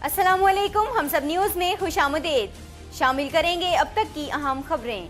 अस्सलाम वालेकुम। हम सब न्यूज़ में खुशामदीद। शामिल करेंगे अब तक की अहम खबरें।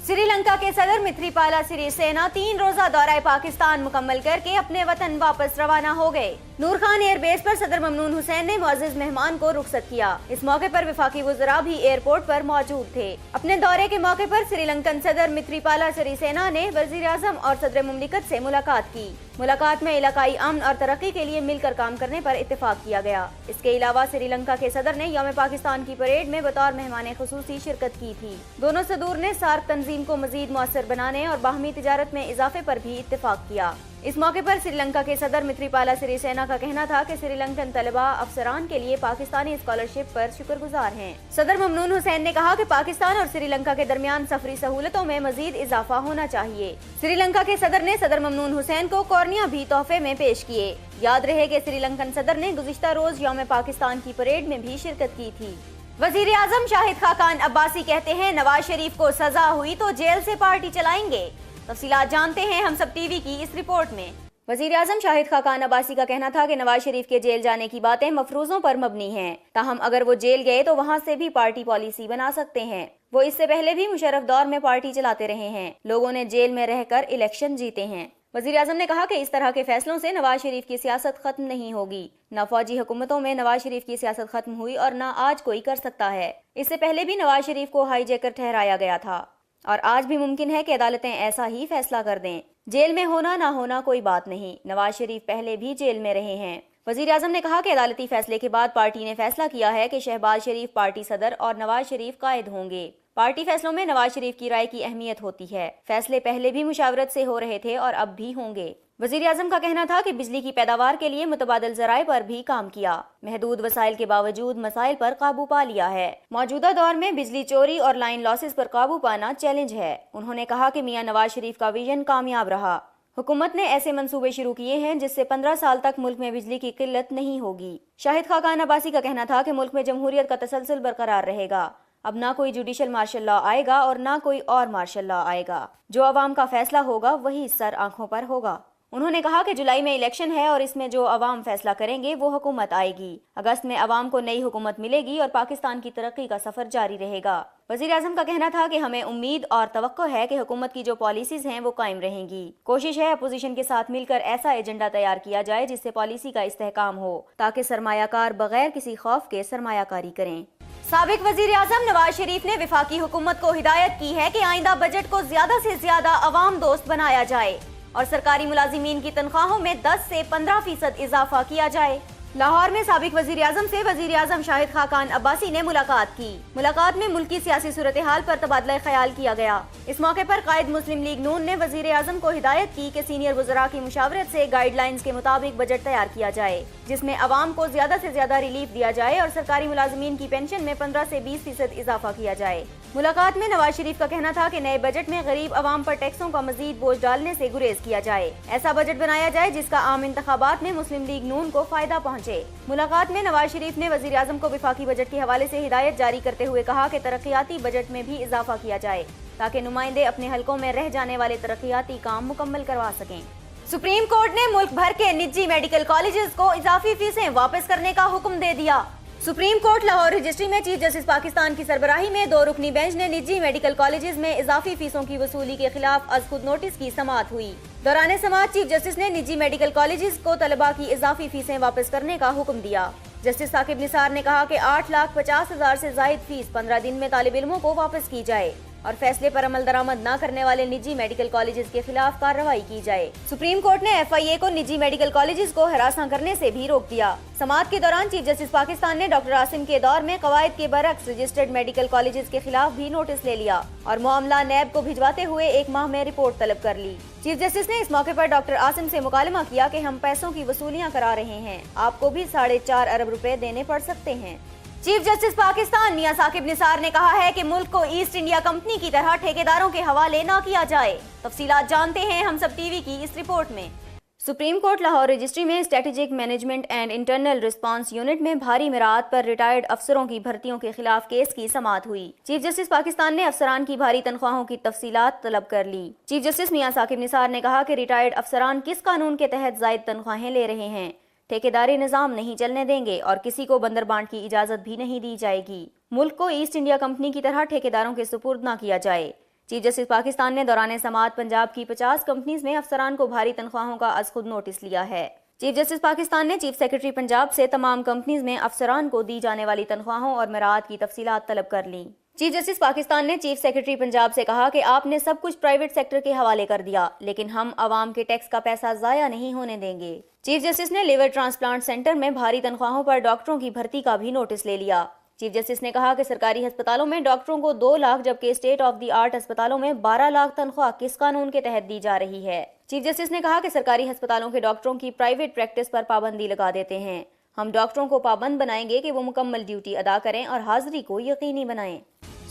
श्रीलंका के सदर मैत्रीपाला सिरिसेना 3 रोजा दौरा पाकिस्तान मुकम्मल करके अपने वतन वापस रवाना हो गए। नूर खान एयरबेस पर सदर ममनून हुसैन ने मुअज़्ज़िज़ मेहमान को रुखसत किया। इस मौके पर वफाकी वज़रा भी एयरपोर्ट पर मौजूद थे। अपने दौरे के मौके पर श्रीलंकन सदर मैत्रीपाला सिरिसेना ने वज़ीर आज़म और सदर मुमलिकत से मुलाकात की। मुलाकात में इलाकाई अमन और तरक्की के लिए मिलकर काम करने पर इत्तेफाक किया गया। इसके अलावा श्रीलंका के सदर ने यौम पाकिस्तान की परेड में बतौर मेहमान खुसूसी शिरकत की थी। दोनों सदूर ने सार्क तंजीम को मजीद मुअस्सर बनाने और बाहमी तिजारत में इजाफे पर भी इत्तेफाक किया। इस मौके पर श्रीलंका के सदर मैत्रीपाला सिरिसेना का कहना था कि श्रीलंकन तलबा अफसरान के लिए पाकिस्तानी स्कॉलरशिप पर शुक्रगुजार हैं। सदर ममनून हुसैन ने कहा कि पाकिस्तान और श्रीलंका के दरमियान सफरी सहूलतों में मजीद इजाफा होना चाहिए। श्रीलंका के सदर ने सदर ममनून हुसैन को कॉर्निया भी तोहफे में पेश किए। याद रहे कि श्रीलंकन सदर ने गुज़िश्ता रोज यौम पाकिस्तान की परेड में भी शिरकत की थी। वजीर आजम शाहिद खाकान अब्बासी कहते हैं नवाज शरीफ को सजा हुई तो जेल से पार्टी चलाएंगे। तफसीलात जानते हैं हम सब टीवी की इस रिपोर्ट में। वजीर आजम शाहिद खाकान अब्बासी का कहना था कि नवाज शरीफ के जेल जाने की बातें मफरूजों पर मबनी हैं। ताहम अगर वो जेल गए तो वहाँ से भी पार्टी पॉलिसी बना सकते हैं। वो इससे पहले भी मुशर्रफ दौर में पार्टी चलाते रहे हैं। लोगों ने जेल में रहकर इलेक्शन जीते हैं। वजीर आजम ने कहा कि इस तरह के फैसलों से नवाज शरीफ की सियासत खत्म नहीं होगी। न फौजी हुकूमतों में नवाज शरीफ की सियासत खत्म हुई और न आज कोई कर सकता है। इससे पहले भी नवाज शरीफ को हाईजैकर ठहराया गया था और आज भी मुमकिन है कि अदालतें ऐसा ही फैसला कर दें। जेल में होना ना होना कोई बात नहीं। नवाज शरीफ पहले भी जेल में रहे हैं। वजीर आजम ने कहा कि अदालती फैसले के बाद पार्टी ने फैसला किया है कि शहबाज शरीफ पार्टी सदर और नवाज शरीफ कायद होंगे। पार्टी फैसलों में नवाज शरीफ की राय की अहमियत होती है। फैसले पहले भी मुशावरत से हो रहे थे और अब भी होंगे। वजीर आजम का कहना था कि बिजली की पैदावार के लिए मुतबादिल ज़राए पर भी काम किया। महदूद वसाइल के बावजूद मसाइल पर काबू पा लिया है। मौजूदा दौर में बिजली चोरी और लाइन लॉसेस पर काबू पाना चैलेंज है। उन्होंने कहा कि मियां नवाज शरीफ का विजन कामयाब रहा। हुकूमत ने ऐसे मंसूबे शुरू किए हैं जिससे 15 साल तक मुल्क में बिजली की किल्लत नहीं होगी। शाहिद खाकान अब्बासी का कहना था कि मुल्क में जमहूरियत का तसलसल बरकरार रहेगा। अब ना कोई जुडिशल मार्शल लॉ आएगा और ना कोई और मार्शल लॉ आएगा। जो अवाम का फैसला होगा वही सर आंखों पर होगा। उन्होंने कहा कि जुलाई में इलेक्शन है और इसमें जो अवाम फैसला करेंगे वो हुकूमत आएगी। अगस्त में अवाम को नई हुकूमत मिलेगी और पाकिस्तान की तरक्की का सफर जारी रहेगा। वजीर आजम का कहना था कि हमें उम्मीद और तवक्को है कि हुकूमत की जो पॉलिसीज हैं वो कायम रहेंगी। कोशिश है अपोजिशन के साथ मिलकर ऐसा एजेंडा तैयार किया जाए जिससे पॉलिसी का इस्तेहकाम हो ताकि सरमायाकार बगैर किसी खौफ के सरमायाकारी करें। साबिक वजीर आजम नवाज शरीफ ने वफाकी हुकूमत को हिदायत की है कि आइंदा बजट को ज्यादा से ज्यादा अवाम दोस्त बनाया जाए और सरकारी मुलाजिमीन की तनख्वाहों में 10 से 15% इजाफा किया जाए। लाहौर में साबिक वजीर आजम से वजीर आजम शाहिद खाकान अब्बासी ने मुलाकात की। मुलाकात में मुल्क की सियासी सूरत हाल पर तबादला ख्याल किया गया। इस मौके पर कायद मुस्लिम लीग नून ने वजीर आजम को हिदायत की कि सीनियर वज़रा की मुशावरत से गाइडलाइंस के मुताबिक बजट तैयार किया जाए जिसमें अवाम को ज्यादा से ज्यादा रिलीफ दिया जाए और सरकारी मुलाजिमीन की पेंशन में 15 से 20% इजाफा किया जाए। मुलाकात में नवाज शरीफ का कहना था कि नए बजट में गरीब अवाम पर टैक्सों का मजीद बोझ डालने से गुरेज किया जाए। ऐसा बजट बनाया जाए जिसका आम इंतखाबात में मुस्लिम लीग नून को फायदा पहुँचे। मुलाकात में नवाज शरीफ ने वजीर आजम को वफाकी बजट के हवाले से हिदायत जारी करते हुए कहा कि तरक्याती बजट में भी इजाफा किया जाए ताकि नुमाइंदे अपने हलकों में रह जाने वाले तरक्याती काम मुकम्मल करवा सकें। सुप्रीम कोर्ट ने मुल्क भर के निजी मेडिकल कॉलेजेस को इजाफी फीसें वापस करने का हुक्म दे दिया। सुप्रीम कोर्ट लाहौर रजिस्ट्री में चीफ जस्टिस पाकिस्तान की सरबराही में 2 रुकनी बेंच ने निजी मेडिकल कॉलेजेस में इजाफी फीसों की वसूली के खिलाफ आज खुद नोटिस की समाअत हुई। दौरान समाअत चीफ जस्टिस ने निजी मेडिकल कॉलेजेस को तलबा की इजाफी फीसें वापस करने का हुक्म दिया। जस्टिस साकिब निसार ने कहा कि 8,50,000 से जायद फीस 15 दिन में तालिब इल्मों को वापस की जाए और फैसले पर अमल दरामद न करने वाले निजी मेडिकल कॉलेजेस के खिलाफ कार्रवाई की जाए। सुप्रीम कोर्ट ने FIA को निजी मेडिकल कॉलेजेस को हरासा करने से भी रोक दिया। समाअत के दौरान चीफ जस्टिस पाकिस्तान ने डॉक्टर आसिम के दौर में कवायद के बरक्स रजिस्टर्ड मेडिकल कॉलेजेस के खिलाफ भी नोटिस ले लिया और मामला नैब को भिजवाते हुए 1 माह में रिपोर्ट तलब कर ली। चीफ जस्टिस ने इस मौके पर डॉक्टर आसिम से मुकालमा किया कि हम पैसों की वसूलियाँ करा रहे हैं, आपको भी 4.5 अरब रुपए देने पड़ सकते हैं। चीफ जस्टिस पाकिस्तान मियां साकिब निसार ने कहा है कि मुल्क को ईस्ट इंडिया कंपनी की तरह ठेकेदारों के हवाले न किया जाए। तफसीलात जानते हैं हम सब टीवी की इस रिपोर्ट में। सुप्रीम कोर्ट लाहौर रजिस्ट्री में strategic management and internal response unit में भारी मिरात पर रिटायर्ड अफसरों की भर्तियों के खिलाफ केस की समाअत हुई। चीफ जस्टिस पाकिस्तान ने अफसरान की भारी तनख्वाहों की तफसीलात तलब कर ली। चीफ जस्टिस मियां साकिब निसार ने कहा कि रिटायर्ड अफसरान किस कानून के तहत जायद तनख्वाहें ले रहे हैं। ठेकेदारी निज़ाम नहीं चलने देंगे और किसी को बंदर बांट की इजाज़त भी नहीं दी जाएगी। मुल्क को ईस्ट इंडिया कंपनी की तरह ठेकेदारों के सुपुर्द न किया जाए। चीफ जस्टिस पाकिस्तान ने दौरान समाअत पंजाब की 50 कंपनीज में अफसरान को भारी तनख्वाहों का अज खुद नोटिस लिया है। चीफ जस्टिस पाकिस्तान ने चीफ सेक्रेटरी पंजाब से तमाम कंपनीज में अफसरान को दी जाने वाली तनख्वाहों और मराद की तफसीलात तलब कर ली। चीफ जस्टिस पाकिस्तान ने चीफ सेक्रेटरी पंजाब से कहा कि आपने सब कुछ प्राइवेट सेक्टर के हवाले कर दिया, लेकिन हम आवाम के टैक्स का पैसा ज़ाया नहीं होने देंगे। चीफ जस्टिस ने लिवर ट्रांसप्लांट सेंटर में भारी तनख्वाहों पर डॉक्टरों की भर्ती का भी नोटिस ले लिया। चीफ जस्टिस ने कहा कि सरकारी अस्पतालों में डॉक्टरों को 2 लाख जबकि स्टेट ऑफ द आर्ट अस्पतालों में 12 लाख तनख्वाह किस कानून के तहत दी जा रही है। चीफ जस्टिस ने कहा कि सरकारी अस्पतालों के डॉक्टरों की प्राइवेट प्रैक्टिस पर पाबंदी लगा देते हैं। हम डॉक्टरों को पाबंद बनाएंगे कि वो मुकम्मल ड्यूटी अदा करें और हाजिरी को यकीनी बनाएं।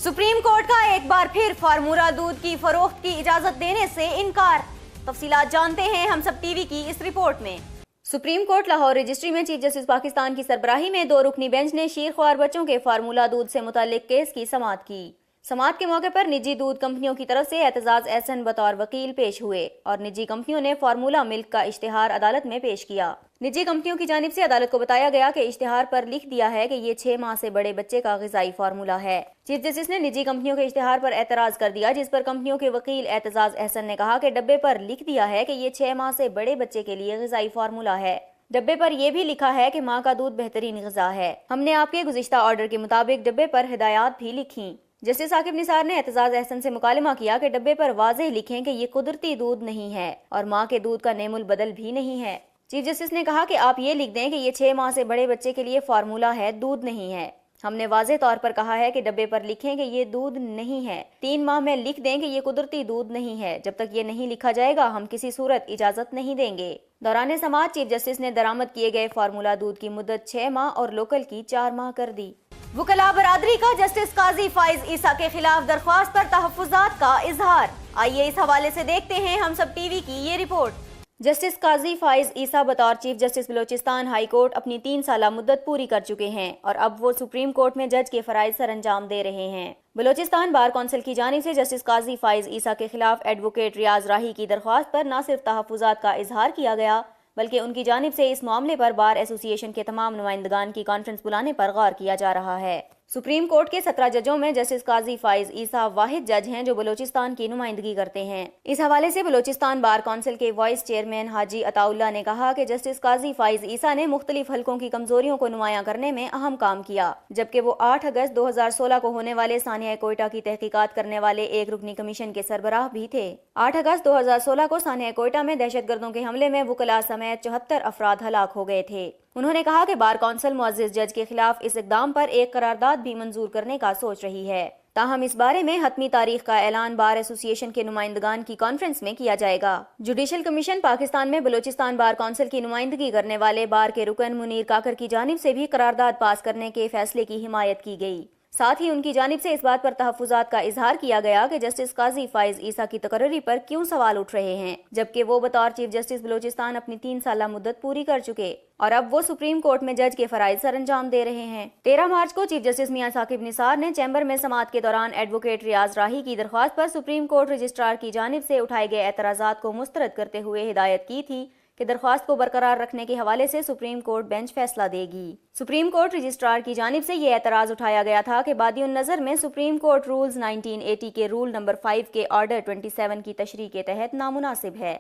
सुप्रीम कोर्ट का एक बार फिर फार्मूला दूध की फरोख्त की इजाजत देने से इनकार। तफसीलात जानते हैं हम सब टीवी की इस रिपोर्ट में। सुप्रीम कोर्ट लाहौर रजिस्ट्री में चीफ जस्टिस पाकिस्तान की सरबराही में 2 रुकनी बेंच ने शीरख्वार बच्चों के फार्मूला दूध से मुताल्लिक केस की समाअत की। समाअत के मौके पर निजी दूध कंपनियों की तरफ से एतजाज एहसन बतौर वकील पेश हुए और निजी कंपनियों ने फार्मूला मिल्क का इश्तिहार अदालत में पेश किया। निजी कंपनियों की जानिब से अदालत को बताया गया कि इश्तिहार पर लिख दिया है कि ये 6 माह से बड़े बच्चे का ग़िज़ाई फार्मूला है। चीफ जस्टिस ने निजी कंपनियों के इश्तिहार पर एतराज कर दिया, जिस पर कंपनियों के वकील एतजाज एहसन ने कहा कि डब्बे पर लिख दिया है कि ये 6 माह से बड़े बच्चे के लिए ग़िज़ाई फार्मूला है। डब्बे पर यह भी लिखा है कि माँ का दूध बेहतरीन ग़िज़ा है। हमने आपके गुज़िश्ता ऑर्डर के मुताबिक डब्बे पर हिदायत भी लिखी। जस्टिस साकिब निसार ने एतजाज एहसन से मुकालमा किया कि डब्बे पर वाज़ेह लिखें कि ये कुदरती दूध नहीं है और माँ के दूध का नेमुल बदल भी नहीं है। चीफ जस्टिस ने कहा कि आप ये लिख दें कि ये 6 माह से बड़े बच्चे के लिए फार्मूला है, दूध नहीं है। हमने वाज़ेह तौर पर कहा है कि डब्बे पर लिखें कि ये दूध नहीं है। 3 माह में लिख दें कि ये कुदरती दूध नहीं है। जब तक ये नहीं लिखा जाएगा हम किसी सूरत इजाजत नहीं देंगे। दौरान समाअत चीफ जस्टिस ने दरामद किए गए फार्मूला दूध की मुद्दत 6 माह और लोकल की 4 माह कर दी। वकला बरादरी का जस्टिस काजी फाइज ईसा के खिलाफ दरख्वास्त पर तहफ़्फ़ुज़ात का इजहार। आइए इस हवाले से देखते हैं हम सब टीवी की ये रिपोर्ट। जस्टिस काजी फाइज ईसा बतौर chief justice Balochistan high court अपनी 3 साला मुद्दत पूरी कर चुके हैं और अब वो सुप्रीम कोर्ट में जज के फराइज सर अंजाम दे रहे हैं। बलोचिस्तान बार कौंसिल की जानिब से जस्टिस काजी फाइज ईसा के खिलाफ एडवोकेट रियाज राही की दरख्वास्त पर न सिर्फ तहफ़्फ़ुज़ात का इजहार किया गया बल्कि उनकी जानिब से इस मामले पर बार एसोसिएशन के तमाम नुमाइंदगान की कॉन्फ्रेंस बुलाने पर गौर किया जा रहा है। सुप्रीम कोर्ट के 17 जजों में जस्टिस काजी फाइज ईसा वाहिद जज हैं जो बलोचिस्तान की नुमाइंदगी करते हैं। इस हवाले से बलोचिस्तान बार कौंसिल के वाइस चेयरमैन हाजी अताउल्ला ने कहा कि जस्टिस काजी फाइज ईसा ने मुख्तलिफ हलकों की कमजोरियों को नुमायां करने में अहम काम किया, जबकि वो 8 अगस्त 2016 को होने वाले सानिया कोयटा की तहकीकात करने वाले एक रुकनी कमीशन के सरबराह भी थे। 8 अगस्त 2016 को सानिया कोयटा में दहशतगर्दों के हमले में वकला समेत 74 अफराद हलाक हो गए थे। उन्होंने कहा कि बार कौंसिल मुअज़्ज़िज़ जज के खिलाफ इस इक़दाम पर एक करारदाद भी मंजूर करने का सोच रही है। ताहम इस बारे में हतमी तारीख का ऐलान बार एसोसिएशन के नुमाइंदगान की कॉन्फ्रेंस में किया जाएगा। जुडिशल कमीशन पाकिस्तान में बलोचिस्तान बार कौंसिल की नुमाइंदगी करने वाले बार के रुकन मुनीर काकर की जानिब से भी करारदाद पास करने के फैसले की हिमायत की गई। साथ ही उनकी जानिब से इस बात पर तहफ़्फ़ुज़ात का इजहार किया गया कि जस्टिस काजी फाइज ईसा की तकर्री पर क्यों सवाल उठ रहे हैं, जबकि वो बतौर चीफ जस्टिस बलोचिस्तान अपनी 3 साला मुद्दत पूरी कर चुके और अब वो सुप्रीम कोर्ट में जज के फराइज सर अंजाम दे रहे हैं। 13 मार्च को चीफ जस्टिस मियां साकिब निसार ने चैम्बर में समाअत के दौरान एडवोकेट रियाज राही की दरख्वास्त पर सुप्रीम कोर्ट रजिस्ट्रार की जानिब से उठाए गए एतराज़ात को मुस्तरद करते हुए हिदायत की थी कि दरख्वास्त को बरकरार रखने के हवाले से सुप्रीम कोर्ट बेंच फैसला देगी। सुप्रीम कोर्ट रजिस्ट्रार की जानिब से ये एतराज उठाया गया था कि बादियुन नज़र में सुप्रीम कोर्ट रूल्स 1980 के रूल नंबर 5 के ऑर्डर 27 की तशरीह के तहत नामुनासिब है।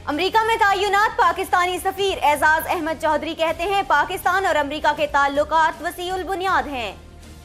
अमरीका में तय्युनात पाकिस्तानी सफीर एजाज अहमद चौधरी कहते हैं पाकिस्तान और अमरीका के ताल्लुकात वसीउल बुनियाद हैं,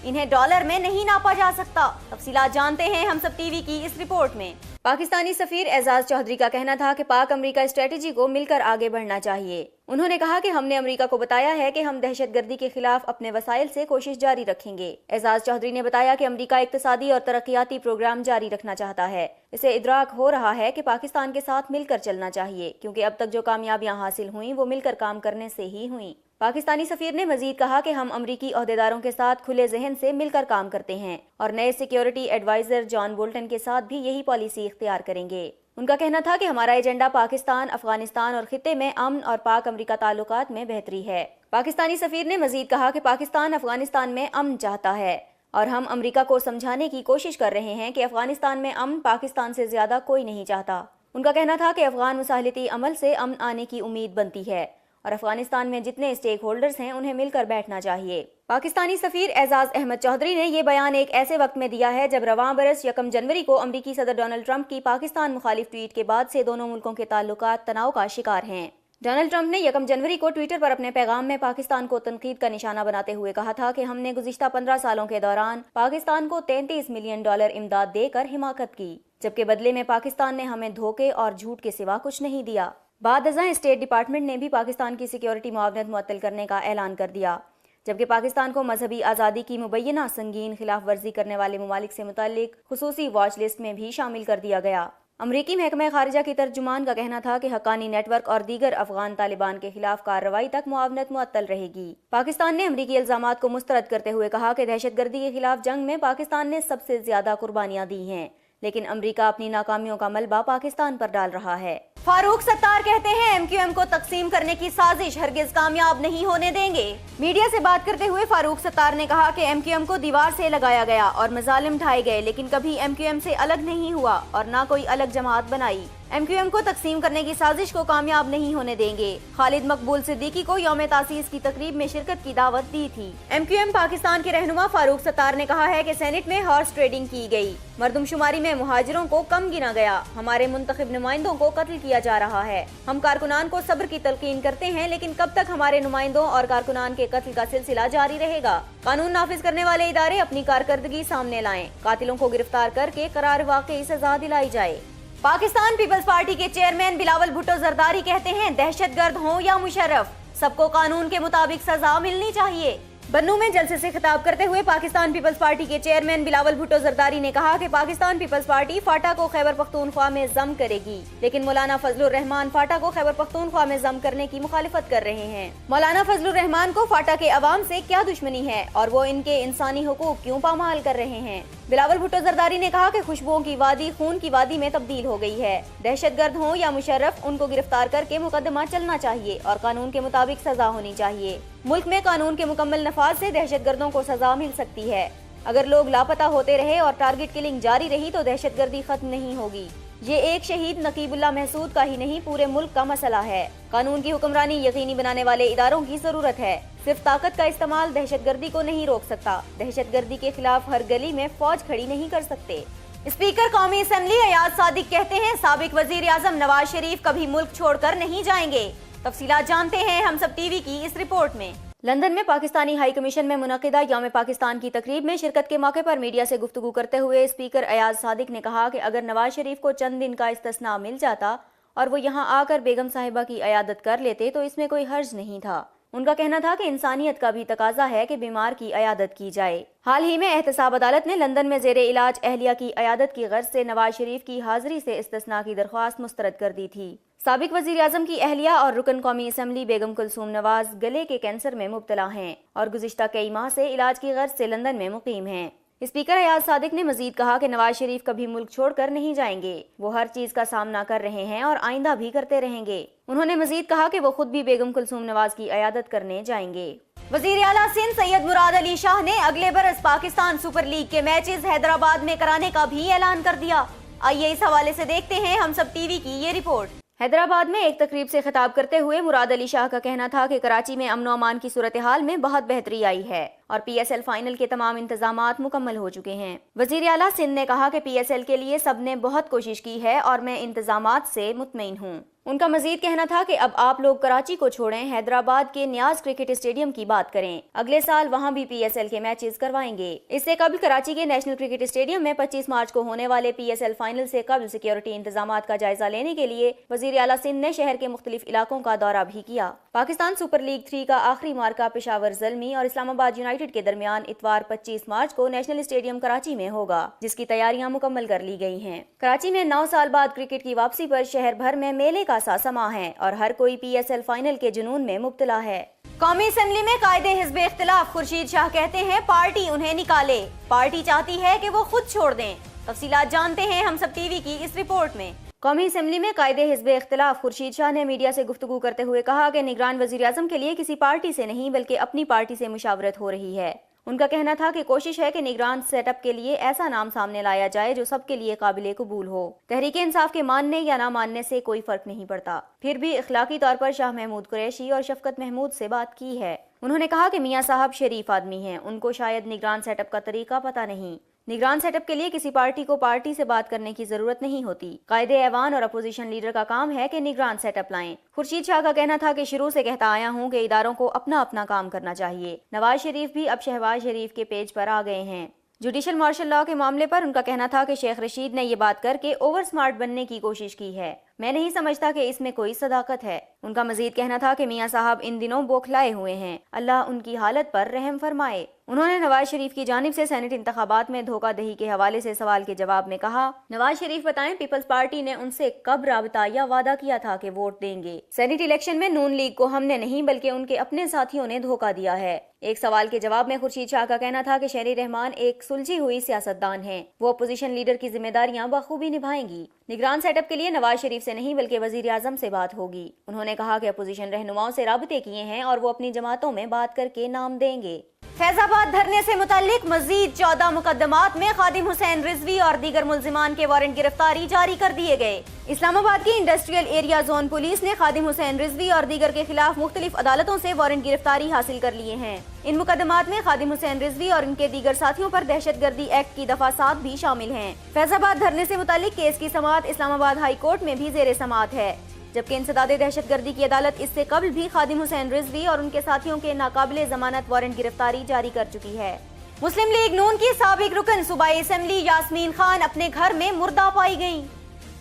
इन्हें डॉलर में नहीं नापा जा सकता। तफसीलात जानते हैं हम सब टीवी की इस रिपोर्ट में। पाकिस्तानी सफीर एजाज चौधरी का कहना था कि पाक अमरीका स्ट्रेटेजी को मिलकर आगे बढ़ना चाहिए। उन्होंने कहा कि हमने अमरीका को बताया है कि हम दहशतगर्दी के खिलाफ अपने वसाइल से कोशिश जारी रखेंगे। एजाज चौधरी ने बताया कि अमरीका इक्तिसादी और तरक्याती प्रोग्राम जारी रखना चाहता है। इसे इदराक हो रहा है कि पाकिस्तान के साथ मिलकर चलना चाहिए, क्योंकि अब तक जो कामयाबियां हासिल हुई वो मिलकर काम करने से ही हुई। पाकिस्तानी सफीर ने मजीद कहा कि हम अमरीकी ओहदेदारों के साथ खुले जहन से मिलकर काम करते हैं और नए सिक्योरिटी एडवाइजर जॉन बोल्टन के साथ भी यही पॉलिसी इख्तियार करेंगे। उनका कहना था कि हमारा एजेंडा पाकिस्तान, अफगानिस्तान और खित्ते में अमन और पाक अमरीका ताल्लुकात में बेहतरी है। पाकिस्तानी सफीर ने मजीद कहा कि पाकिस्तान अफगानिस्तान में अमन चाहता है और हम अमरीका को समझाने की कोशिश कर रहे हैं कि अफगानिस्तान में अमन पाकिस्तान से ज्यादा कोई नहीं चाहता। उनका कहना था कि अफगान मुसाहलती अमल से अमन आने की उम्मीद बनती है اور افغانستان میں جتنے اسٹیک ہولڈرز ہیں انہیں مل کر بیٹھنا چاہیے۔ پاکستانی سفیر اعزاز احمد چودھری نے یہ بیان ایک ایسے وقت میں دیا ہے جب رواں برس 1 جنوری کو امریکی صدر ڈونلڈ ٹرمپ کی پاکستان مخالف ٹویٹ کے بعد سے دونوں ملکوں کے تعلقات تناؤ کا شکار ہیں۔ ڈونلڈ ٹرمپ نے 1 جنوری کو ٹویٹر پر اپنے پیغام میں پاکستان کو تنقید کا نشانہ بناتے ہوئے کہا تھا کہ ہم نے گزشتہ 15 سالوں کے دوران پاکستان کو $33 ملین امداد دے کر حمایت کی، جبکہ بدلے میں پاکستان نے ہمیں دھوکے اور جھوٹ کے سوا کچھ نہیں دیا۔ بعد ازاں اسٹیٹ ڈپارٹمنٹ نے بھی پاکستان کی سیکیورٹی معاونت معطل کرنے کا اعلان کر دیا، جبکہ پاکستان کو مذہبی آزادی کی مبینہ سنگین خلاف ورزی کرنے والے ممالک سے متعلق خصوصی واچ لسٹ میں بھی شامل کر دیا گیا۔ امریکی محکمہ خارجہ کی ترجمان کا کہنا تھا کہ حقانی نیٹ ورک اور دیگر افغان طالبان کے خلاف کارروائی تک معاونت معطل رہے گی۔ پاکستان نے امریکی الزامات کو مسترد کرتے ہوئے کہا کہ دہشت گردی کے خلاف جنگ میں پاکستان نے سب سے زیادہ قربانیاں دی ہیں، لیکن امریکہ اپنی ناکامیوں کا ملبہ پاکستان پر ڈال رہا ہے۔ فاروق ستار کہتے ہیں MQM کو تقسیم کرنے کی سازش ہرگز کامیاب نہیں ہونے دیں گے۔ میڈیا سے بات کرتے ہوئے فاروق ستار نے کہا کہ MQM کو دیوار سے لگایا گیا اور مظالم ڈھائے گئے، لیکن کبھی MQM سے الگ نہیں ہوا اور نہ کوئی الگ جماعت بنائی۔ MQM کو تقسیم کرنے کی سازش کو کامیاب نہیں ہونے دیں گے۔ خالد مقبول صدیقی کو یوم تاسیس کی تقریب میں شرکت کی دعوت دی تھی۔ MQM پاکستان کے رہنما فاروق ستار نے کہا ہے کہ سینٹ میں ہارس ٹریڈنگ کی گئی، مردم شماری میں مہاجروں کو کم گنا گیا، ہمارے منتخب نمائندوں کو قتل کیا جا رہا ہے۔ ہم کارکنان کو صبر کی تلقین کرتے ہیں، لیکن کب تک ہمارے نمائندوں اور کارکنان کے قتل کا سلسلہ جاری رہے گا؟ قانون نافذ کرنے والے ادارے اپنی کارکردگی سامنے لائیں، قاتلوں کو گرفتار کر کے قرار واقعی سزا دلائی جائے۔ پاکستان پیپلز پارٹی کے چیئرمین بلاول بھٹو زرداری کہتے ہیں دہشت گرد ہوں یا مشرف، سب کو قانون کے مطابق سزا ملنی چاہیے۔ بنوں میں جلسے سے خطاب کرتے ہوئے پاکستان پیپلز پارٹی کے چیئرمین بلاول بھٹو زرداری نے کہا کہ پاکستان پیپلز پارٹی فاٹا کو خیبر پختونخوا میں ضم کرے گی، لیکن مولانا فضل الرحمان فاٹا کو خیبر پختونخوا میں ضم کرنے کی مخالفت کر رہے ہیں۔ مولانا فضل الرحمان کو فاٹا کے عوام سے کیا دشمنی ہے اور وہ ان کے انسانی حقوق کیوں پامال کر رہے ہیں؟ بلاول بھٹو زرداری نے کہا کہ خوشبوؤں کی وادی خون کی وادی میں تبدیل ہو گئی ہے۔ دہشت گرد ہوں یا مشرف، ان کو گرفتار کر کے مقدمہ چلنا چاہیے اور قانون کے مطابق سزا ہونی چاہیے۔ ملک میں قانون کے مکمل نفاذ سے دہشت گردوں کو سزا مل سکتی ہے۔ اگر لوگ لاپتہ ہوتے رہے اور ٹارگٹ کلنگ جاری رہی تو دہشت گردی ختم نہیں ہوگی۔ یہ ایک شہید نقیب اللہ محسود کا ہی نہیں، پورے ملک کا مسئلہ ہے۔ قانون کی حکمرانی یقینی بنانے والے اداروں کی ضرورت ہے۔ صرف طاقت کا استعمال دہشت گردی کو نہیں روک سکتا۔ دہشت گردی کے خلاف ہر گلی میں فوج کھڑی نہیں کر سکتے۔ اسپیکر قومی اسمبلی ایاز صادق کہتے ہیں سابق وزیر اعظم نواز شریف کبھی ملک چھوڑ کر نہیں جائیں گے۔ تفصیلات جانتے ہیں ہم سب ٹی وی کی اس رپورٹ میں۔ لندن میں پاکستانی ہائی کمیشن میں منعقدہ یوم پاکستان کی تقریب میں شرکت کے موقع پر میڈیا سے گفتگو کرتے ہوئے اسپیکر ایاز صادق نے کہا کہ اگر نواز شریف کو چند دن کا استثناء مل جاتا اور وہ یہاں آ کر بیگم صاحبہ کی عیادت کر لیتے تو اس میں کوئی حرج نہیں تھا۔ ان کا کہنا تھا کہ انسانیت کا بھی تقاضا ہے کہ بیمار کی عیادت کی جائے۔ حال ہی میں احتساب عدالت نے لندن میں زیر علاج اہلیہ کی عیادت کی غرض سے نواز شریف کی حاضری سے استثناء کی درخواست مسترد کر دی تھی۔ سابق وزیر اعظم کی اہلیہ اور رکن قومی اسمبلی بیگم کلثوم نواز گلے کے کینسر میں مبتلا ہیں اور گزشتہ کئی ماہ سے علاج کی غرض سے لندن میں مقیم ہیں۔ اسپیکر ایاز صادق نے مزید کہا کہ نواز شریف کبھی ملک چھوڑ کر نہیں جائیں گے، وہ ہر چیز کا سامنا کر رہے ہیں اور آئندہ بھی کرتے رہیں گے۔ انہوں نے مزید کہا کہ وہ خود بھی بیگم کلثوم نواز کی عیادت کرنے جائیں گے۔ وزیر اعلیٰ سندھ سید مراد علی شاہ نے اگلے برس پاکستان سپر لیگ کے میچز حیدرآباد میں کرانے کا بھی اعلان کر دیا۔ آئیے اس حوالے سے دیکھتے ہیں ہم سب ٹی وی کی یہ رپورٹ۔ حیدرآباد میں ایک تقریب سے خطاب کرتے ہوئے مراد علی شاہ کا کہنا تھا کہ کراچی میں امن و امان کی صورتحال میں بہت بہتری آئی ہے اور PSL فائنل کے تمام انتظامات مکمل ہو چکے ہیں۔ وزیر اعلیٰ سندھ نے کہا کہ PSL کے لیے سب نے بہت کوشش کی ہے اور میں انتظامات سے مطمئن ہوں۔ ان کا مزید کہنا تھا کہ اب آپ لوگ کراچی کو چھوڑیں، حیدرآباد کے نیاز کرکٹ اسٹیڈیم کی بات کریں، اگلے سال وہاں بھی PSL کے میچز کروائیں گے۔ اس سے قبل کراچی کے نیشنل کرکٹ اسٹیڈیم میں 25 مارچ کو ہونے والے PSL فائنل سے قبل سیکیورٹی انتظامات کا جائزہ لینے کے لیے وزیر اعلیٰ سندھ نے شہر کے مختلف علاقوں کا دورہ بھی کیا۔ پاکستان سپر لیگ 3 کا آخری مارکہ پشاور زلمی اور اسلام آباد یونائیٹڈ کے درمیان اتوار 25 مارچ کو نیشنل اسٹیڈیم کراچی میں ہوگا، جس کی تیاریاں مکمل کر لی گئی ہیں۔ کراچی میں 9 سال بعد کرکٹ کی واپسی پر شہر بھر میں میلے کا سا سما ہے اور ہر کوئی PSL فائنل کے جنون میں مبتلا ہے۔ قومی اسمبلی میں قائد حزب اختلاف خورشید شاہ کہتے ہیں پارٹی انہیں نکالے، پارٹی چاہتی ہے کہ وہ خود چھوڑ دیں۔ تفصیلات جانتے ہیں ہم سب ٹی وی کی اس رپورٹ میں۔ قومی اسمبلی میں قائد حزب اختلاف خورشید شاہ نے میڈیا سے گفتگو کرتے ہوئے کہا کہ نگران وزیر اعظم کے لیے کسی پارٹی سے نہیں بلکہ اپنی پارٹی سے مشاورت ہو رہی ہے ان کا کہنا تھا کہ کوشش ہے کہ نگران سیٹ اپ کے لیے ایسا نام سامنے لایا جائے جو سب کے لیے قابل قبول ہو۔ تحریک انصاف کے ماننے یا نہ ماننے سے کوئی فرق نہیں پڑتا، پھر بھی اخلاقی طور پر شاہ محمود قریشی اور شفقت محمود سے بات کی ہے۔ انہوں نے کہا کہ میاں صاحب شریف آدمی ہیں، ان کو شاید نگران سیٹ اپ کا طریقہ پتہ نہیں۔ نگران سیٹ اپ کے لیے کسی پارٹی کو پارٹی سے بات کرنے کی ضرورت نہیں ہوتی، قائد ایوان اور اپوزیشن لیڈر کا کام ہے کہ نگران سیٹ اپ لائیں۔ خورشید شاہ کا کہنا تھا کہ شروع سے کہتا آیا ہوں کہ اداروں کو اپنا اپنا کام کرنا چاہیے۔ نواز شریف بھی اب شہباز شریف کے پیج پر آ گئے ہیں۔ جوڈیشل مارشل لاء کے معاملے پر ان کا کہنا تھا کہ شیخ رشید نے یہ بات کر کے اوور سمارٹ بننے کی کوشش کی ہے، میں نہیں سمجھتا کہ اس میں کوئی صداقت ہے۔ ان کا مزید کہنا تھا کہ میاں صاحب ان دنوں بوکھلائے ہوئے ہیں، اللہ ان کی حالت پر رحم فرمائے۔ انہوں نے نواز شریف کی جانب سے سینٹ انتخابات میں دھوکہ دہی کے حوالے سے سوال کے جواب میں کہا، نواز شریف بتائیں پیپلز پارٹی نے ان سے کب رابطہ یا وعدہ کیا تھا کہ ووٹ دیں گے؟ سینٹ الیکشن میں نون لیگ کو ہم نے نہیں بلکہ ان کے اپنے ساتھیوں نے دھوکہ دیا ہے۔ ایک سوال کے جواب میں خورشید شاہ کا کہنا تھا کہ شہری رحمان ایک سلجھی ہوئی سیاستدان ہیں، وہ اپوزیشن لیڈر کی ذمہ داریاں بخوبی نبھائیں گی۔ نگران سیٹ اپ کے لیے نواز شریف سے نہیں بلکہ وزیر اعظم سے بات ہوگی۔ انہوں نے کہا کہ اپوزیشن رہنماؤں سے رابطے کیے ہیں اور وہ اپنی جماعتوں میں بات کر کے نام دیں گے۔ فیض آباد دھرنے سے متعلق مزید 14 مقدمات میں خادم حسین رضوی اور دیگر ملزمان کے وارنٹ گرفتاری جاری کر دیے گئے۔ اسلام آباد کی انڈسٹریل ایریا زون پولیس نے خادم حسین رضوی اور دیگر کے خلاف مختلف عدالتوں سے وارنٹ گرفتاری حاصل کر لیے ہیں۔ ان مقدمات میں خادم حسین رضوی اور ان کے دیگر ساتھیوں پر دہشت گردی ایکٹ کی دفعہ 7 بھی شامل ہیں۔ فیض آباد دھرنے سے متعلق کیس کی سماعت اسلام آباد ہائی کورٹ میں بھی زیر سماعت ہے، جبکہ انسداد دہشت گردی کی عدالت اس سے قبل بھی خادم حسین رضوی اور ان کے ساتھیوں کے ناقابل ضمانت وارنٹ گرفتاری جاری کر چکی ہے۔ مسلم لیگ نون کی سابق رکن صوبائی اسمبلی یاسمین خان اپنے گھر میں مردہ پائی گئیں۔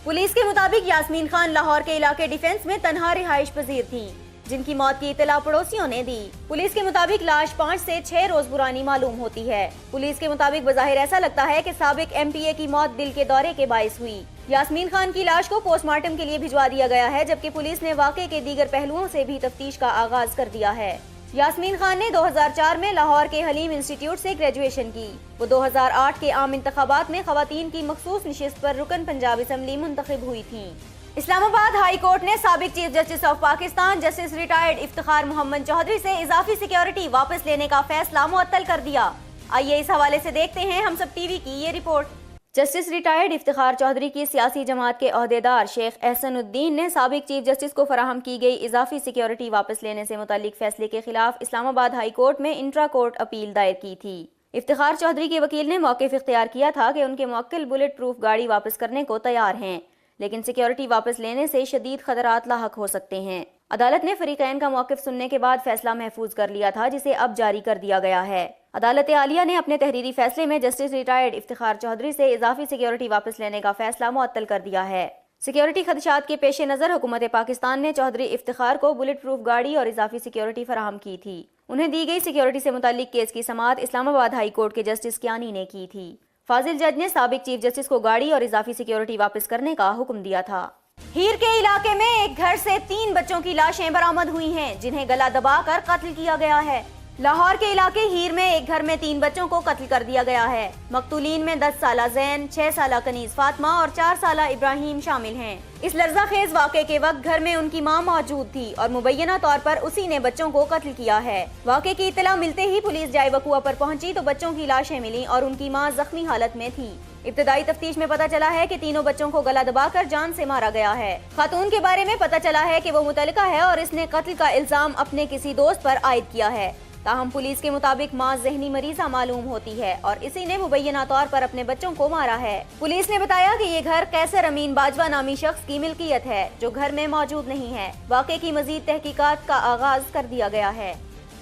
پولیس کے مطابق یاسمین خان لاہور کے علاقے ڈیفنس میں تنہا رہائش پذیر تھیں، جن کی موت کی اطلاع پڑوسیوں نے دی۔ پولیس کے مطابق لاش 5 سے 6 روز پرانی معلوم ہوتی ہے۔ پولیس کے مطابق بظاہر ایسا لگتا ہے کہ سابق ایم پی اے کی موت دل کے دورے کے باعث ہوئی۔ یاسمین خان کی لاش کو پوسٹ مارٹم کے لیے بھجوا دیا گیا ہے، جبکہ پولیس نے واقعے کے دیگر پہلوؤں سے بھی تفتیش کا آغاز کر دیا ہے۔ یاسمین خان نے 2004 میں لاہور کے حلیم انسٹیٹیوٹ سے گریجویشن کی۔ وہ 2008 کے عام انتخابات میں خواتین کی مخصوص نشست پر رکن پنجاب اسمبلی منتخب ہوئی تھیں۔ اسلام آباد ہائی کورٹ نے سابق chief justice of Pakistan justice retired Iftikhar Muhammad Chaudhry سے اضافی سیکیورٹی واپس لینے کا فیصلہ معطل کر دیا۔ آئیے اس حوالے سے دیکھتے ہیں ہم سب ٹی وی کی یہ رپورٹ۔ جسٹس ریٹائرڈ افتخار چودھری کی سیاسی جماعت کے عہدیدار شیخ احسن الدین نے سابق چیف جسٹس کو فراہم کی گئی اضافی سیکیورٹی واپس لینے سے متعلق فیصلے کے خلاف اسلام آباد ہائی کورٹ میں انٹرا کورٹ اپیل دائر کی تھی۔ افتخار چودھری کے وکیل نے موقف اختیار کیا تھا کہ ان کے موکل بلٹ پروف گاڑی واپس کرنے کو تیار ہیں، لیکن سیکیورٹی واپس لینے سے شدید خطرات لاحق ہو سکتے ہیں۔ عدالت نے فریقین کا موقف سننے کے بعد فیصلہ محفوظ کر لیا تھا، جسے اب جاری کر دیا گیا ہے۔ عدالت عالیہ نے اپنے تحریری فیصلے میں جسٹس ریٹائرڈ افتخار چودھری سے اضافی سیکیورٹی واپس لینے کا فیصلہ معطل کر دیا ہے۔ سیکیورٹی خدشات کے پیش نظر حکومت پاکستان نے چودھری افتخار کو بلٹ پروف گاڑی اور اضافی سیکیورٹی فراہم کی تھی۔ انہیں دی گئی سیکیورٹی سے متعلق کیس کی سماعت اسلام آباد ہائی کورٹ کے جسٹس کیانی نے کی تھی۔ فاضل جج نے سابق چیف جسٹس کو گاڑی اور اضافی سیکیورٹی واپس کرنے کا حکم دیا تھا۔ ہیر کے علاقے میں ایک گھر سے 3 بچوں کی لاشیں برآمد ہوئی ہیں، جنہیں گلا دبا کر قتل کیا گیا ہے۔ لاہور کے علاقے ہیر میں ایک گھر میں 3 بچوں کو قتل کر دیا گیا ہے۔ مقتولین میں 10 سالہ زین، 6 سالہ کنیز فاطمہ اور 4 سالہ ابراہیم شامل ہیں۔ اس لرزہ خیز واقعے کے وقت گھر میں ان کی ماں موجود تھی اور مبینہ طور پر اسی نے بچوں کو قتل کیا ہے۔ واقعے کی اطلاع ملتے ہی پولیس جائے وقوع پر پہنچی تو بچوں کی لاشیں ملیں اور ان کی ماں زخمی حالت میں تھی۔ ابتدائی تفتیش میں پتہ چلا ہے کہ تینوں بچوں کو گلا دبا کر جان سے مارا گیا ہے۔ خاتون کے بارے میں پتہ چلا ہے کہ وہ متعلقہ ہے اور اس نے قتل کا الزام اپنے کسی دوست پر عائد کیا ہے۔ تاہم پولیس کے مطابق ماں ذہنی مریضہ معلوم ہوتی ہے اور اسی نے مبینہ طور پر اپنے بچوں کو مارا ہے۔ پولیس نے بتایا کہ یہ گھر قیصر امین باجوہ نامی شخص کی ملکیت ہے، جو گھر میں موجود نہیں ہے۔ واقعے کی مزید تحقیقات کا آغاز کر دیا گیا ہے۔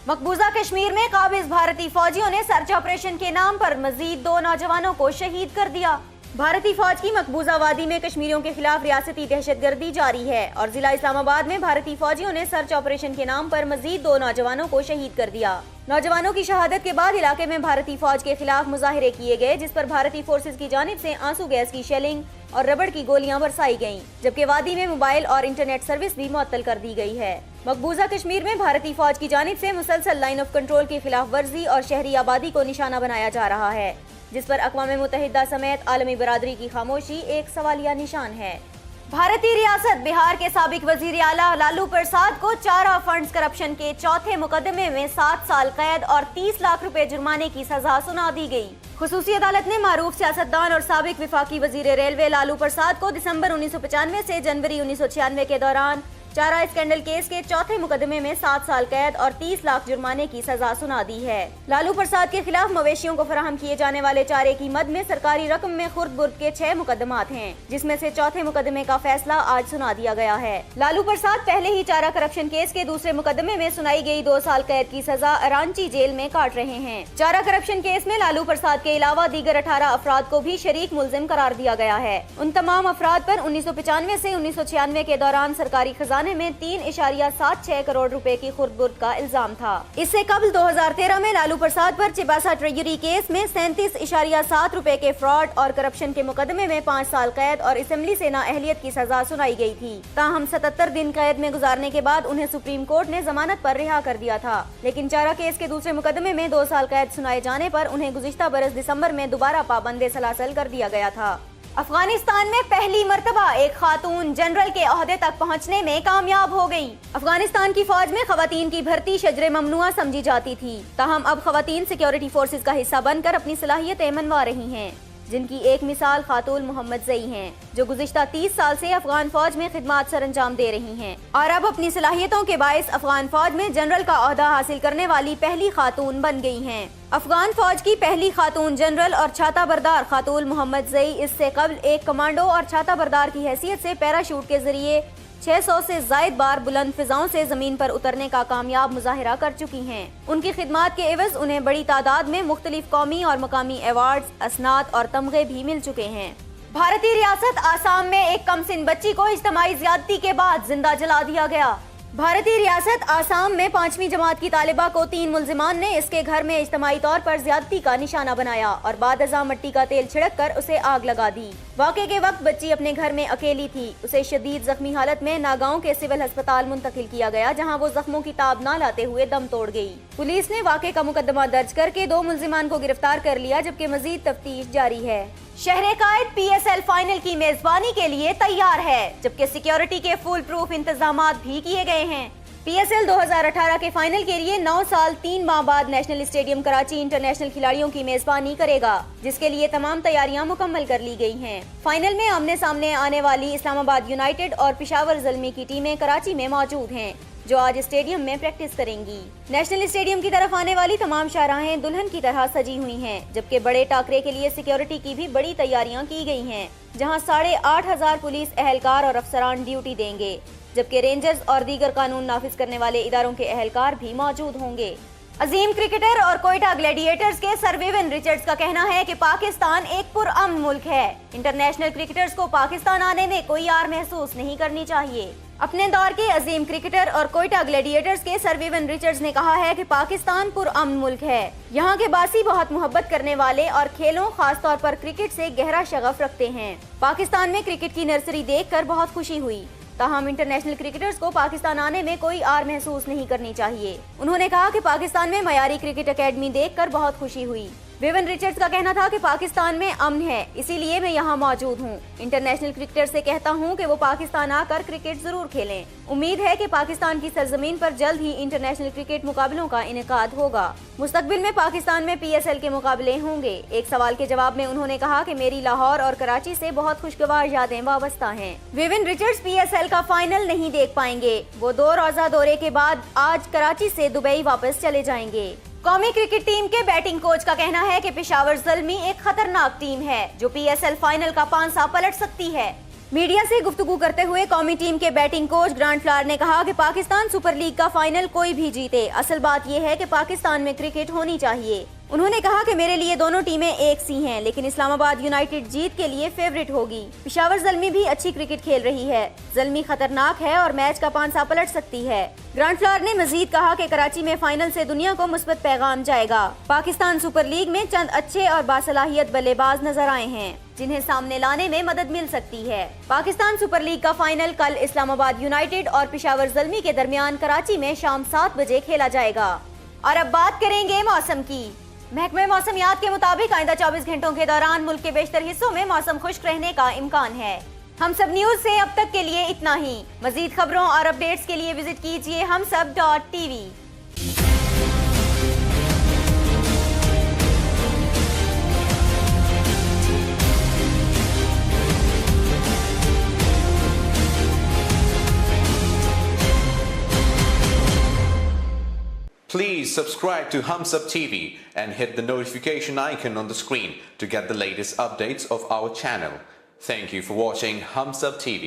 مقبوضہ کشمیر میں قابض بھارتی فوجیوں نے سرچ آپریشن کے نام پر مزید 2 نوجوانوں کو شہید کر دیا۔ بھارتی فوج کی مقبوضہ وادی میں کشمیریوں کے خلاف ریاستی دہشت گردی جاری ہے اور ضلع اسلام آباد میں بھارتی فوجیوں نے سرچ آپریشن کے نام پر مزید 2 نوجوانوں کو شہید کر دیا۔ نوجوانوں کی شہادت کے بعد علاقے میں بھارتی فوج کے خلاف مظاہرے کیے گئے، جس پر بھارتی فورسز کی جانب سے آنسو گیس کی شیلنگ اور ربڑ کی گولیاں برسائی گئیں، جبکہ وادی میں موبائل اور انٹرنیٹ سروس بھی معطل کر دی گئی ہے۔ مقبوضہ کشمیر میں بھارتی فوج کی جانب سے مسلسل لائن آف کنٹرول کی خلاف ورزی اور شہری آبادی کو نشانہ بنایا جا رہا ہے، جس پر اقوام متحدہ سمیت عالمی برادری کی خاموشی ایک سوالیہ نشان ہے۔ भारतीय रियासत बिहार के साबिक वजीर आला लालू प्रसाद को चारा फंड्स करप्शन के चौथे मुकदमे में 7 साल कैद और 30 लाख रुपए जुर्माने की सजा सुना दी गई। खुसूसी अदालत ने मारूफ सियासतदान और साबिक विफाकी वजीर रेलवे लालू प्रसाद को दिसंबर 1995 से जनवरी 1996 के दौरान चारा स्कैंडल केस के चौथे मुकदमे में 7 साल कैद और 30 लाख जुर्माने की सजा सुना दी है। लालू प्रसाद के खिलाफ मवेशियों को फराहम किए जाने वाले चारे की मद में सरकारी रकम में खुर्द बुर्द के 6 मुकदमात हैं, जिसमें से चौथे मुकदमे का फैसला आज सुना दिया गया है। लालू प्रसाद पहले ही चारा करप्शन केस के दूसरे मुकदमे में सुनाई गई 2 साल कैद की सजा रांची जेल में काट रहे हैं। चारा करप्शन केस में लालू प्रसाद के अलावा दीगर 18 अफराद को भी शरीक मुल्जिम करार दिया गया है। उन तमाम अफराद पर 1995 से 1996 के दौरान सरकारी खजाने में 3.76 करोड़ रुपए की खुर्द-बुर्द का इल्जाम था। इससे कबल 2013 में लालू प्रसाद पर चिबासा ट्रेजरी केस में 37.7 रुपए के फ्रॉड और करप्शन के मुकदमे में 5 साल कैद और असेंबली से नाअहलियत की सजा सुनाई गई थी। ताहम 77 दिन कैद में गुजारने के बाद उन्हें सुप्रीम कोर्ट ने जमानत पर रिहा कर दिया था, लेकिन चारा केस के दूसरे मुकदमे में 2 साल कैद सुनाए जाने पर उन्हें गुज़िश्ता बरस दिसंबर में दोबारा पाबंदे सलासल कर दिया गया था। अफगानिस्तान में पहली मर्तबा एक खातून जनरल के ओहदे तक पहुंचने में कामयाब हो गई। अफगानिस्तान की फौज में खवातीन की भर्ती शजरे ममनुआ समझी जाती थी, ताहम अब खवातीन सिक्योरिटी फोर्सेज का हिस्सा बनकर अपनी सलाहियतें मनवा रही हैं, जिनकी एक मिसाल खातून मोहम्मद ज़ई हैं, जो गुज़िश्ता 30 साल से अफगान फौज में खिदमत सर अंजाम दे रही हैं और अब अपनी सलाहियतों के बायस अफगान फौज में जनरल का ओहदा हासिल करने वाली पहली खातून बन गई हैं। अफगान फौज की पहली खातून जनरल और छाता बरदार खातून मोहम्मद ज़ई इससे कबल एक कमांडो और छाता बरदार की हैसियत से पैराशूट के जरिए 600 से ज़ायद बार बुलंद फिजाओं से जमीन पर उतरने का कामयाब मुजाहिरा कर चुकी हैं। उनकी खिदमात के एवज उन्हें बड़ी तादाद में मुख्तलिफ कौमी और मकामी अवार्ड्स, असनाद और तमगे भी मिल चुके हैं। भारतीय रियासत आसाम में एक कमसिन बच्ची को इज्तिमाई ज़्यादती के बाद जिंदा जला दिया गया। भारतीय रियासत आसाम में 5वीं जमात की तालिबा को 3 मुल्जिमान ने इसके घर में इज्तिमाई तौर पर ज्यादती का निशाना बनाया और बाद अज़ा मिट्टी का तेल छिड़क कर उसे आग लगा दी। वाक़े के वक्त बच्ची अपने घर में अकेली थी। उसे शदीद जख्मी हालत में नागांव के सिविल अस्पताल मुंतकिल किया गया, जहां वो जख्मों की ताब न लाते हुए दम तोड़ गई। पुलिस ने वाक़े का मुकदमा दर्ज करके 2 मुल्जिमान को गिरफ्तार कर लिया, जबकि मजीद तफ्तीश जारी है। शहर-ए-कायद PSL फाइनल की मेजबानी के लिए तैयार है, जबकि सिक्योरिटी के फुल प्रूफ इंतजामात भी किए गए हैं। PSL 2018 के फाइनल के लिए 9 साल 3 माह बाद नेशनल स्टेडियम कराची इंटरनेशनल खिलाड़ियों की मेजबानी करेगा, जिसके लिए तमाम तैयारियां मुकम्मल कर ली गई हैं। फाइनल में आमने सामने आने वाली इस्लामाबाद यूनाइटेड और पेशावर ज़ल्मी की टीमें कराची में मौजूद हैं, जो आज स्टेडियम में प्रैक्टिस करेंगी। नेशनल स्टेडियम की तरफ आने वाली तमाम शाहराहें दुल्हन की तरह सजी हुई हैं, जबकि बड़े टाकरे के लिए सिक्योरिटी की भी बड़ी तैयारियां की गई हैं, जहां 8,500 पुलिस एहलकार और अफसरान ड्यूटी देंगे, जबकि रेंजर्स और दीगर कानून नाफिज करने वाले इदारों के एहलकार भी मौजूद होंगे। अजीम क्रिकेटर और कोयटा ग्लैडिएटर्स के सर विविन रिचर्ड्स का कहना है कि पाकिस्तान एक पुरअमन मुल्क है। इंटरनेशनल क्रिकेटर्स को पाकिस्तान आने में कोई आर महसूस नहीं करनी चाहिए। अपने दौर के अजीम क्रिकेटर और कोयटा ग्लैडिएटर्स के सर विविन रिचर्ड्स ने कहा है कि पाकिस्तान पुरअमन मुल्क है। यहाँ के बासी बहुत मोहब्बत करने वाले और खेलों खास तौर पर क्रिकेट से गहरा शगफ रखते हैं। पाकिस्तान में क्रिकेट की नर्सरी देखकर बहुत खुशी हुई, ताहम इंटरनेशनल क्रिकेटर्स को पाकिस्तान आने में कोई आर महसूस नहीं करनी चाहिए। उन्होंने कहा कि पाकिस्तान में मयारी क्रिकेट एकेडमी देखकर बहुत खुशी हुई। विविन रिचर्ड्स का कहना था कि पाकिस्तान में अमन है, इसीलिए मैं यहाँ मौजूद हूँ। इंटरनेशनल क्रिकेटर से कहता हूँ कि वो पाकिस्तान आकर क्रिकेट जरूर खेलें। उम्मीद है कि पाकिस्तान की सरजमीन पर जल्द ही इंटरनेशनल क्रिकेट मुकाबलों का इनेकाद होगा। मुस्तकबिल में पाकिस्तान में PSL के मुकाबले होंगे। एक सवाल के जवाब में उन्होंने कहा कि मेरी लाहौर और कराची से बहुत खुशगवार यादें वाबस्ता हैं। विविन रिचर्ड्स PSL का फाइनल नहीं देख पाएंगे। वो 2 रोजा दौरे के बाद आज कराची से दुबई वापस चले जाएंगे। कौमी क्रिकेट टीम के बैटिंग कोच का कहना है कि पेशावर ज़ल्मी एक खतरनाक टीम है, जो PSL फाइनल का पांसा पलट सकती है। मीडिया से गुफ्तगू करते हुए कौमी टीम के बैटिंग कोच ग्रांट फ्लावर ने कहा कि पाकिस्तान सुपर लीग का फाइनल कोई भी जीते, असल बात यह है कि पाकिस्तान में क्रिकेट होनी चाहिए। उन्होंने कहा कि मेरे लिए दोनों टीमें एक सी हैं, लेकिन इस्लामाबाद यूनाइटेड जीत के लिए फेवरेट होगी। पेशावर ज़ल्मी भी अच्छी क्रिकेट खेल रही है। ज़ल्मी खतरनाक है और मैच का पांसा पलट सकती है। ग्रांट फ्लावर ने मजीद कहा कि कराची में फाइनल से दुनिया को मुस्बत पैगाम जाएगा। पाकिस्तान सुपर लीग में चंद अच्छे और बासलाहियत बल्लेबाज नजर आए हैं, जिन्हें सामने लाने में मदद मिल सकती है। पाकिस्तान सुपर लीग का फाइनल कल इस्लामाबाद यूनाइटेड और पेशावर ज़ल्मी के दरमियान कराची में शाम 7 बजे खेला जाएगा। और अब बात करेंगे मौसम की। महकमे मौसमियात के मुताबिक आइंदा 24 घंटों के दौरान मुल्क के बेशतर हिस्सों में मौसम खुश्क रहने का इम्कान है। ہم سب نیوز سے اب تک کے لیے اتنا ہی. مزید خبروں اور اپڈیٹس کے لیے وزٹ کیجیے humsab.tv. Please subscribe to Humsab TV and hit the notification icon on the screen to get the latest updates of our channel. Thank you for watching Humsab TV.